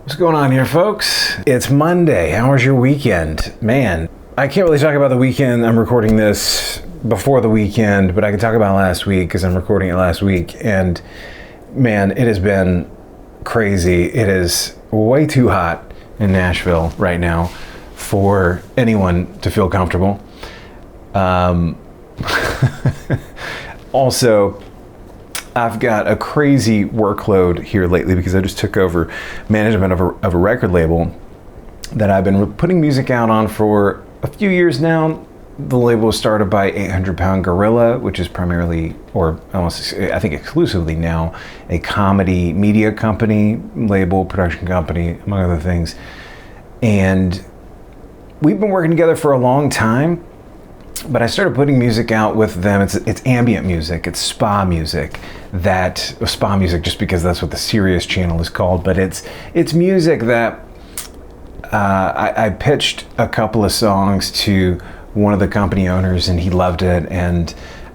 What's going on here, folks? It's Monday. How was your weekend? Man, I can't really talk about the weekend. I'm recording this before the weekend, but I can talk about last week because I'm recording it last week. And man, it has been crazy. It is way too hot in Nashville right now for anyone to feel comfortable. Also, I've got a crazy workload here lately because I just took over management of a record label that I've been putting music out on for a few years now. The label was started by 800 Pound Gorilla, which is primarily, or almost, I think exclusively now, a comedy media company, label, production company, among other things. And we've been working together for a long time. But I started putting music out with them. It's ambient music, it's spa music. Spa music just because that's what the Sirius channel is called. But it's music that I pitched a couple of songs to one of the company owners, and he loved it, and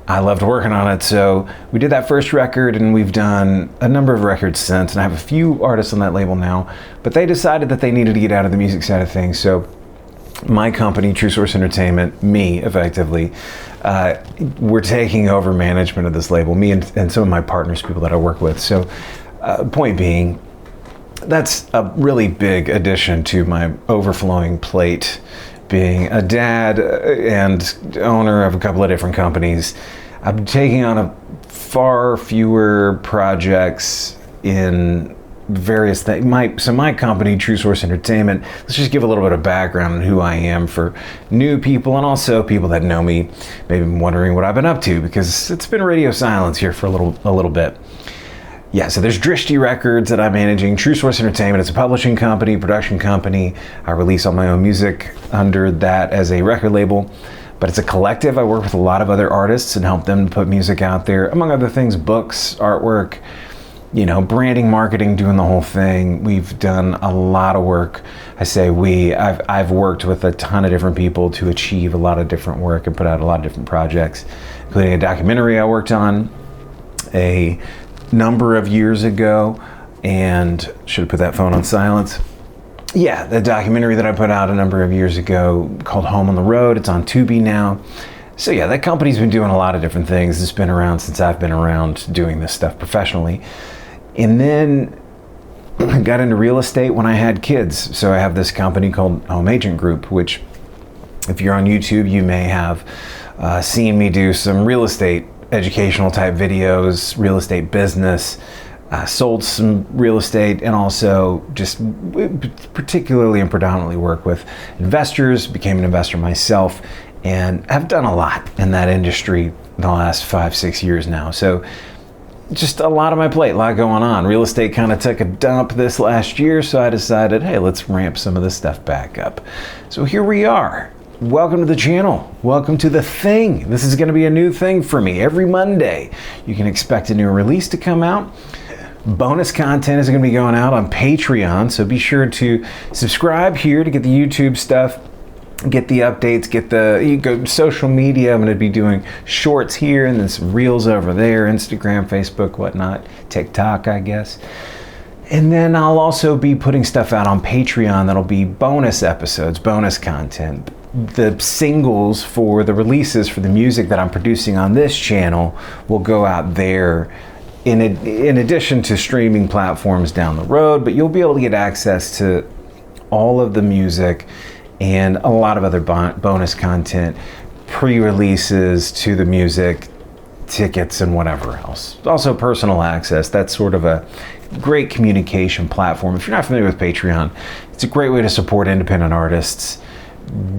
I loved working on it. So we did that first record, and we've done a number of records since, and I have a few artists on that label now. But they decided that they needed to get out of the music side of things. So my company, True Source Entertainment, me effectively, we're taking over management of this label, me and some of my partners, people that I work with. So point being, that's a really big addition to my overflowing plate, being a dad and owner of a couple of different companies. I'm taking on far fewer projects in various things. My company, True Source Entertainment, let's just give a little bit of background on who I am for new people and also people that know me, maybe wondering what I've been up to, because it's been radio silence here for a little bit. Yeah, so there's Drishti Records that I'm managing. True Source Entertainment, it's a publishing company, production company. I release all my own music under that as a record label, but it's a collective. I work with a lot of other artists and help them put music out there, among other things, books, artwork, branding, marketing, doing the whole thing. We've done a lot of work. I say I've worked with a ton of different people to achieve a lot of different work and put out a lot of different projects, including a documentary I worked on a number of years ago, and should have put that phone on silence. Yeah, the documentary that I put out a number of years ago called Home on the Road. It's on Tubi now. So yeah, that company's been doing a lot of different things. It's been around since I've been around doing this stuff professionally. And then I got into real estate when I had kids. So I have this company called Home Agent Group, which if you're on YouTube, you may have seen me do some real estate educational type videos, real estate business, sold some real estate, and also just particularly and predominantly work with investors, became an investor myself, and I've done a lot in that industry in the last 5-6 years now. So just a lot on my plate, a lot going on. Real estate kind of took a dump this last year, so I decided, hey, let's ramp some of this stuff back up. So here we are. Welcome to the channel. Welcome to the thing. This is going to be a new thing for me. Every Monday, you can expect a new release to come out. Bonus content is going to be going out on Patreon, so be sure to subscribe here to get the YouTube stuff, get the updates, you go social media. I'm going to be doing shorts here and then some reels over there, Instagram, Facebook, whatnot, TikTok, I guess. And then I'll also be putting stuff out on Patreon that'll be bonus episodes, bonus content. The singles for the releases for the music that I'm producing on this channel will go out there in addition to streaming platforms down the road, but you'll be able to get access to all of the music and a lot of other bonus content, pre-releases to the music, tickets, and whatever else. Also personal access. That's sort of a great communication platform. If you're not familiar with Patreon, it's a great way to support independent artists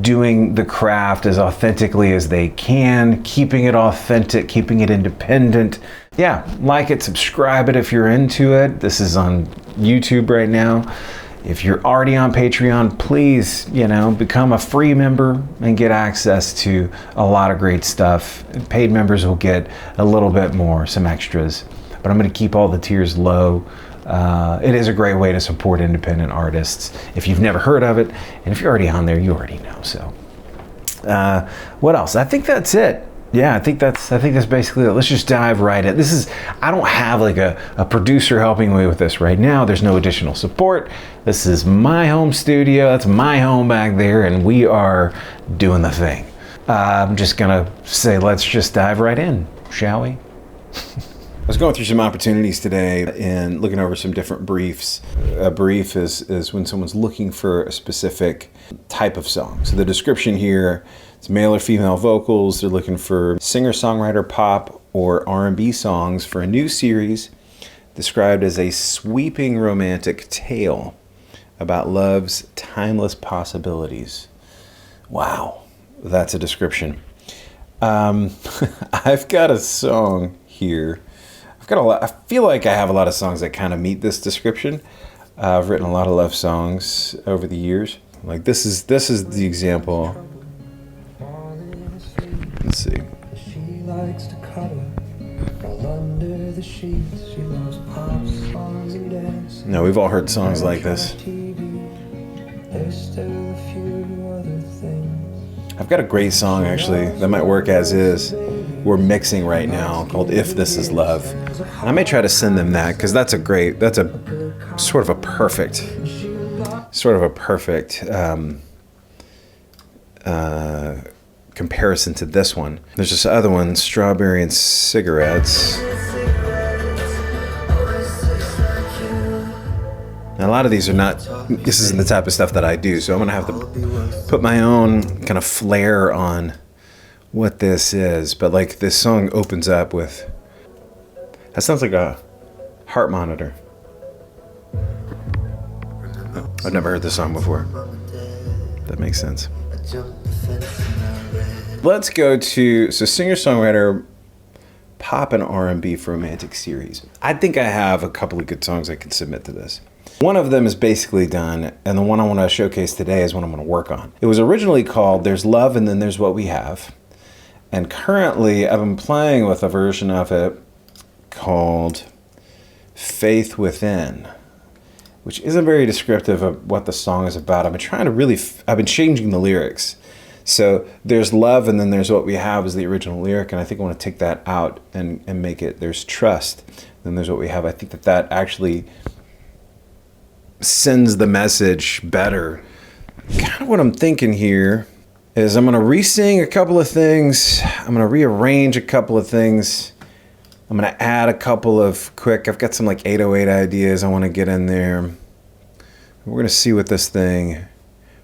doing the craft as authentically as they can, keeping it authentic, keeping it independent. Yeah, like it, subscribe it if you're into it. This is on YouTube right now. If you're already on Patreon, please, become a free member and get access to a lot of great stuff. Paid members will get a little bit more, some extras, but I'm going to keep all the tiers low. It is a great way to support independent artists if you've never heard of it, and if you're already on there, you already know. So what else? I think that's it. yeah, I think that's basically it. Let's just dive right in. I don't have like a producer helping me with this right now. There's no additional support. This is my home studio. That's my home back there, and we are doing the thing. I'm just gonna say, let's just dive right in, shall we? I was going through some opportunities today and looking over some different briefs. A brief is when someone's looking for a specific type of song. So the description here, it's male or female vocals. They're looking for singer-songwriter pop or R&B songs for a new series described as a sweeping romantic tale about love's timeless possibilities. Wow, that's a description. I've got a song here. I feel like I have a lot of songs that kind of meet this description. I've written a lot of love songs over the years. Like this is the example. Let's see. She likes to cuddle while under the sheets. She loves pop songs and dance. No, we've all heard songs like this. There's still a few other things. I've got a great song actually that might work as is. We're mixing right now called "If This Is Love." I may try to send them that because that's a sort of a perfect comparison to this one. There's this other one, "Strawberry and Cigarettes." Now, a lot of these are not, this isn't the type of stuff that I do, so I'm gonna have to put my own kind of flair on what this is. But like this song opens up with, that sounds like a heart monitor. Oh, I've never heard this song before. That makes sense. Let's go to, so singer-songwriter pop and R&B for romantic series. I think I have a couple of good songs I can submit to this. One of them is basically done, and the one I want to showcase today is what I'm going to work on. It was originally called "There's Love and Then There's What We Have," and currently I've been playing with a version of it called "Faith Within," which isn't very descriptive of what the song is about. I've been changing the lyrics. So "There's love and then there's what we have" is the original lyric, and I think I want to take that out and make it "There's trust, then there's what we have." I think that actually sends the message better. Kind of what I'm thinking here is I'm going to re-sing a couple of things. I'm going to rearrange a couple of things. I'm going to add a couple of I've got some like 808 ideas I want to get in there. We're going to see what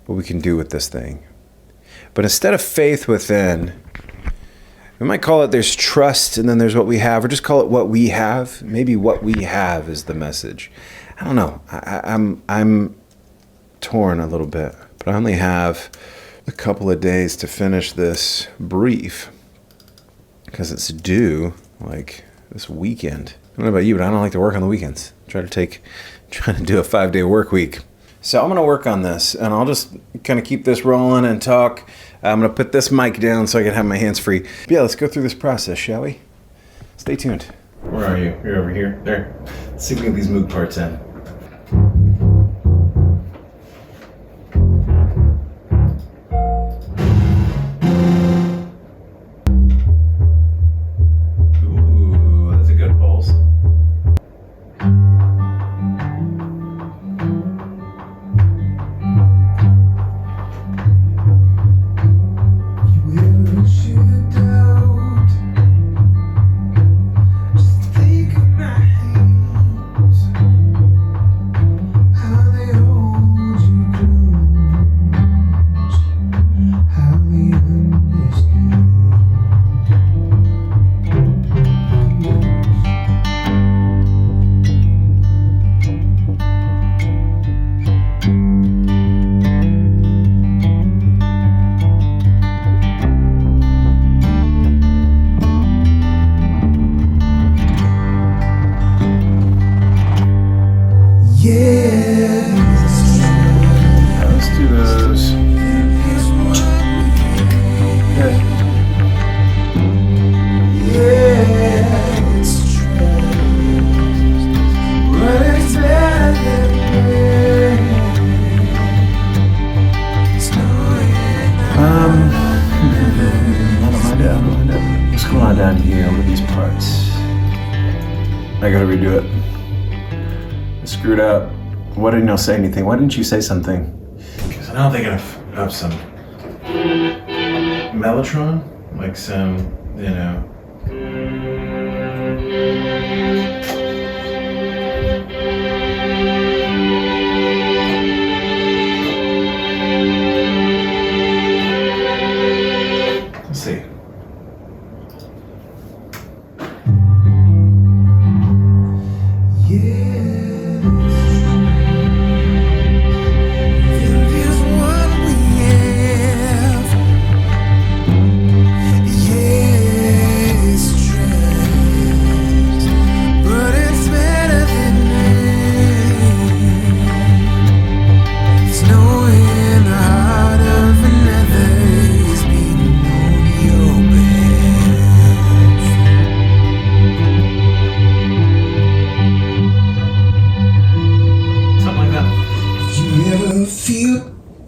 we can do with this thing. But instead of "Faith Within," we might call it "There's trust and then there's what we have," or just call it "What We Have." Maybe "What We Have" is the message. I don't know. I'm torn a little bit, but I only have a couple of days to finish this brief because it's due like this weekend. I don't know about you, but I don't like to work on the weekends. Trying to do a 5-day work week. So I'm going to work on this, and I'll just kind of keep this rolling and talk. I'm going to put this mic down so I can have my hands free. But yeah, let's go through this process, shall we? Stay tuned. Where are you? You're over here. There. Let's see if we can get these Moog parts in. Ooh, that's a good pulse. I gotta redo it. I screwed up. Why didn't you say anything? Why didn't you say something? Because I don't think of some mellotron, like some, you know. Let's see.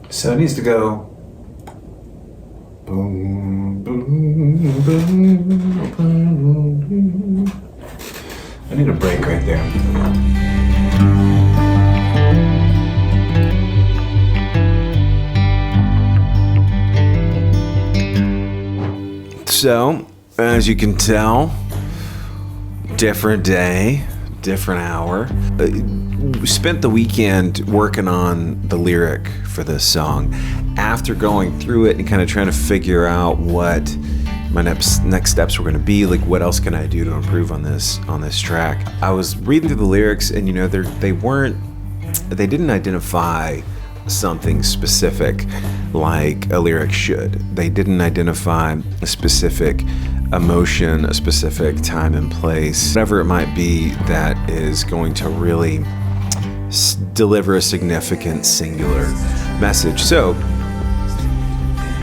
So it needs to go boom, boom, boom, boom. I need a break right there. So, as you can tell, different day, different hour. Spent the weekend working on the lyric for this song. After going through it and kind of trying to figure out what my next steps were going to be, like what else can I do to improve on this track, I was reading through the lyrics, and you know they didn't identify something specific like a lyric should. They didn't identify a specific emotion, a specific time and place, whatever it might be that is going to really deliver a significant singular message. So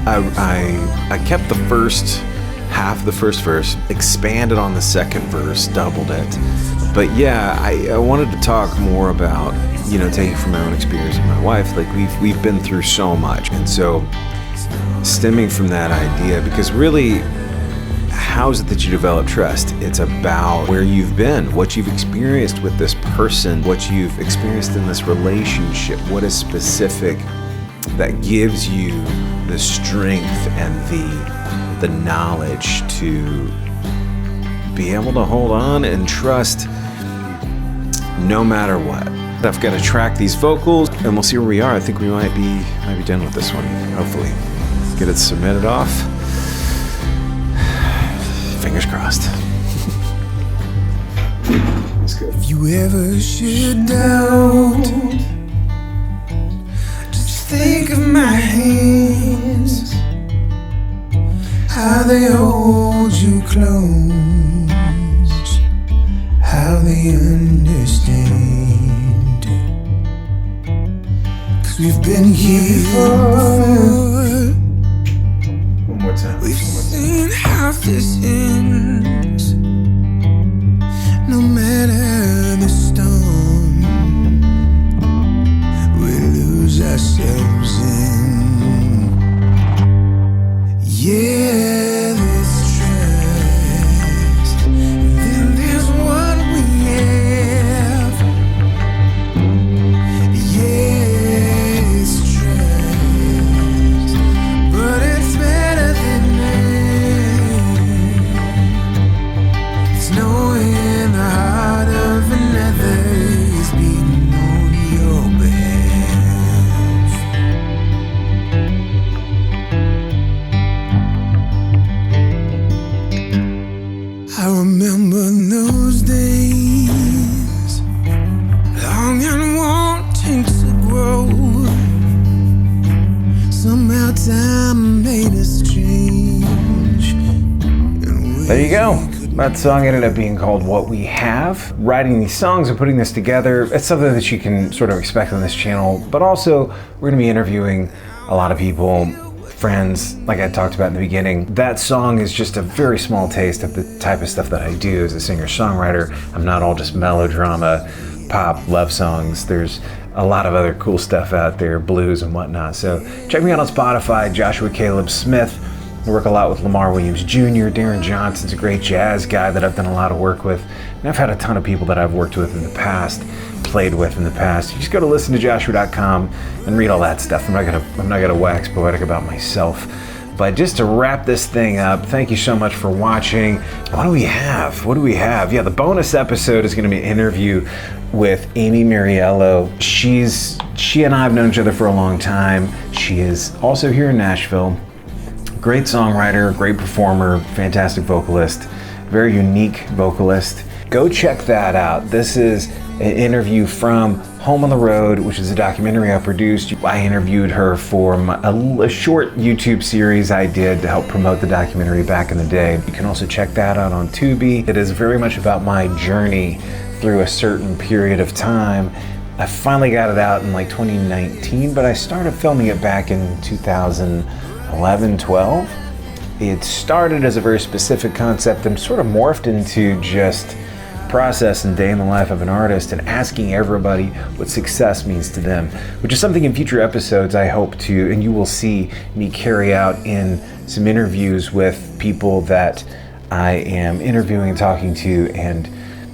I kept the first half of the first verse, expanded on the second verse, doubled it. But yeah, I wanted to talk more about, you know, taking from my own experience with my wife. Like we've been through so much, and so stemming from that idea, because really, how is it that you develop trust? It's about where you've been, what you've experienced with this person, what you've experienced in this relationship, what is specific that gives you the strength and the knowledge to be able to hold on and trust no matter what. I've got to track these vocals, and we'll see where we are. I think we might be done with this one, hopefully. Get it submitted off. Fingers crossed. Let's go. If you ever should doubt, just think of my hands, how they hold you close, how they understand. 'Cause we've been here before. One more time. We've seen how this ends. No matter the storm, we lose ourselves in. Yeah, there's trust, then there's what we have. Yeah, it's trust, but it's better than that. It's knowing the heart of another is beating on your behalf. I remember those days, long and wanting to grow. Somehow time made us change. There you go. That song ended up being called What We Have. Writing these songs and putting this together, it's something that you can sort of expect on this channel, but also we're gonna be interviewing a lot of people, friends, like I talked about in the beginning. That song is just a very small taste of the type of stuff that I do as a singer-songwriter. I'm not all just melodrama, pop, love songs. There's a lot of other cool stuff out there, blues and whatnot. So check me out on Spotify, Joshua Caleb Smith. I work a lot with Lamar Williams Jr., Darren Johnson's a great jazz guy that I've done a lot of work with. And I've had a ton of people that I've worked with in the past, played with in the past. You just go to listentojoshua.com and read all that stuff. I'm not gonna wax poetic about myself. But just to wrap this thing up, thank you so much for watching. What do we have? Yeah, the bonus episode is going to be an interview with Amy Mariello. She and I have known each other for a long time. She is also here in Nashville. Great songwriter, great performer, fantastic vocalist, very unique vocalist. Go check that out. This is an interview from Home on the Road, which is a documentary I produced. I interviewed her for a short YouTube series I did to help promote the documentary back in the day. You can also check that out on Tubi. It is very much about my journey through a certain period of time. I finally got it out in like 2019, but I started filming it back in 2011, 12. It started as a very specific concept and sort of morphed into just process and day in the life of an artist and asking everybody what success means to them, which is something in future episodes I hope to, and you will see me carry out in some interviews with people that I am interviewing and talking to and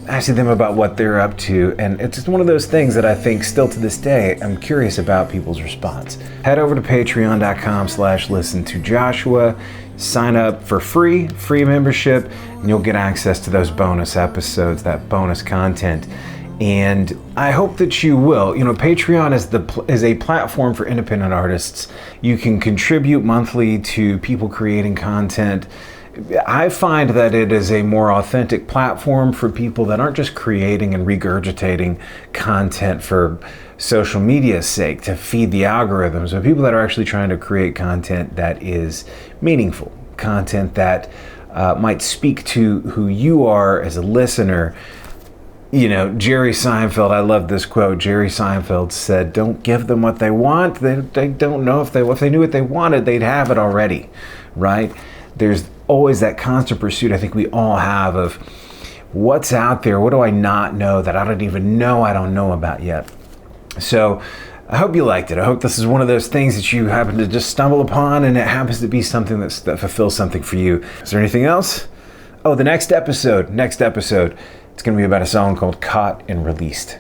asking them about what they're up to. And it's just one of those things that I think still to this day, I'm curious about people's response. Head over to patreon.com/listentojoshua. Sign up for free membership, and you'll get access to those bonus episodes, that bonus content. And I hope that you will. You know, Patreon is a platform for independent artists. You can contribute monthly to people creating content. I find that it is a more authentic platform for people that aren't just creating and regurgitating content for social media's sake to feed the algorithms, but people that are actually trying to create content that is meaningful, content that might speak to who you are as a listener. You know, Jerry Seinfeld, I love this quote. Jerry Seinfeld said, "Don't give them what they want. They don't know if they knew what they wanted, they'd have it already," right? There's always that constant pursuit I think we all have of what's out there, what do I not know that I don't even know I don't know about yet. So I hope you liked it. I hope this is one of those things that you happen to just stumble upon and it happens to be something that fulfills something for you. Is there anything else? Oh, the next episode, it's going to be about a song called Caught and Released.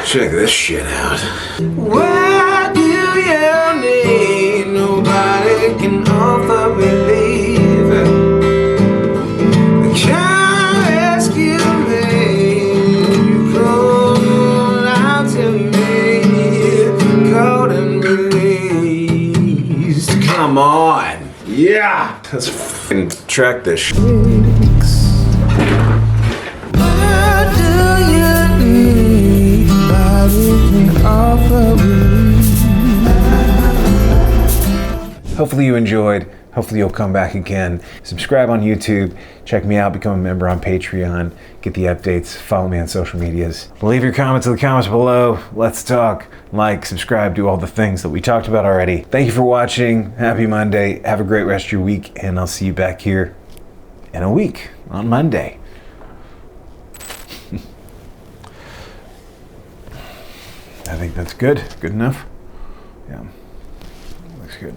Check this shit out. What do you need? Nobody can offer relief. I can't rescue me. You call out to me. Caught and released. Come on. Yeah. Let's fucking track this shit. What do you need? Nobody can offer relief. Hopefully you enjoyed. Hopefully you'll come back again. Subscribe on YouTube. Check me out. Become a member on Patreon. Get the updates. Follow me on social medias. Leave your comments in the comments below. Let's talk. Like, subscribe, do all the things that we talked about already. Thank you for watching. Happy Monday. Have a great rest of your week. And I'll see you back here in a week on Monday. I think that's good. Good enough? Yeah. Looks good.